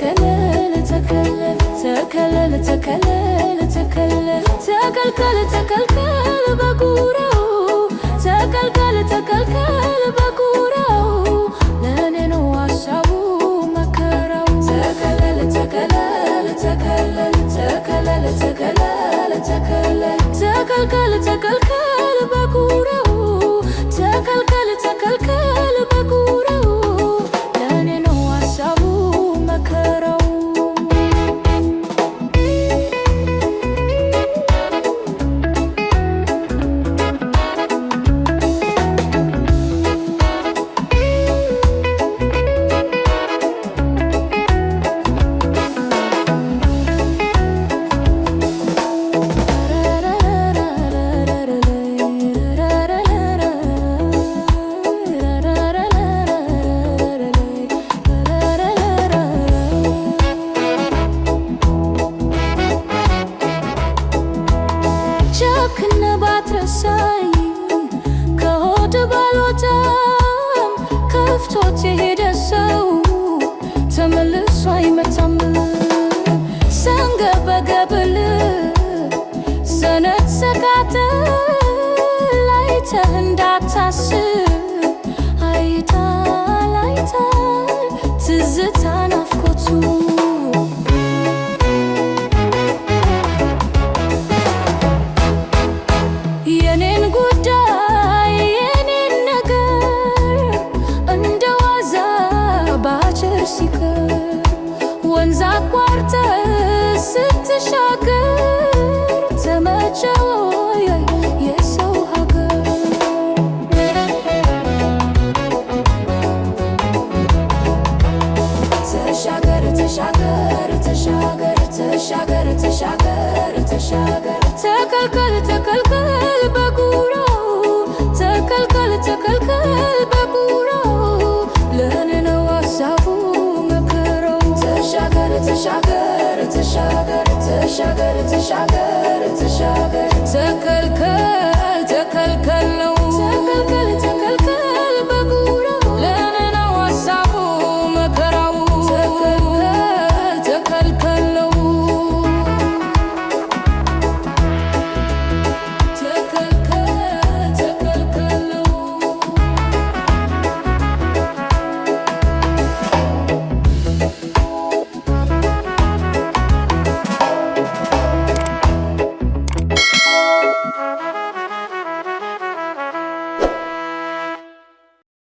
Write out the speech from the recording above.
ተከለለ ተከለለ ተከለለ ተከለለ ተከለለ ተከልከለ ተከልከለ በጉራው ተከልከለ ተከልከለ በጉራው ለኔ ነው ሀሳቡ መከራው ተከለለ ተከለለ ተከለለ ተከለለ ተከለለ ተከለለ ተከልከለ ተከልከለ በጉራው ተከልከለ ተከልከለ በጉራው ለኔ ነው ሀሳቡ መከራው ጨክነ ባትረሳኝ ከሆድ ባልወጣም ከፍቶት የሄደ ሰው ተመልሶ አይመጣም። ሰንገበገብል ሰነት ሰቃጥል አይተህ እንዳታስብ አይታል አይታል ትዝታ ናፍቆቱ የኔን ጉዳይ የኔን ነገር እንደ ዋዛ ባጭር ሲቀር ወንዝ አቋርጠህ ስትሻገር ተመቸው የሰው ሀገር ተሻገር ተሻገር ተሻገር ተሻገር ተሻገር ተሻገር ተከልከል ተከልከል በጉራው ተከልከል ተከልከል በጉራው ለኔ ነው ሀሳቡ መከራው ተሻገር ተሻገር ተሻገር ተሻገር ተሻገር ተሻገር ተከል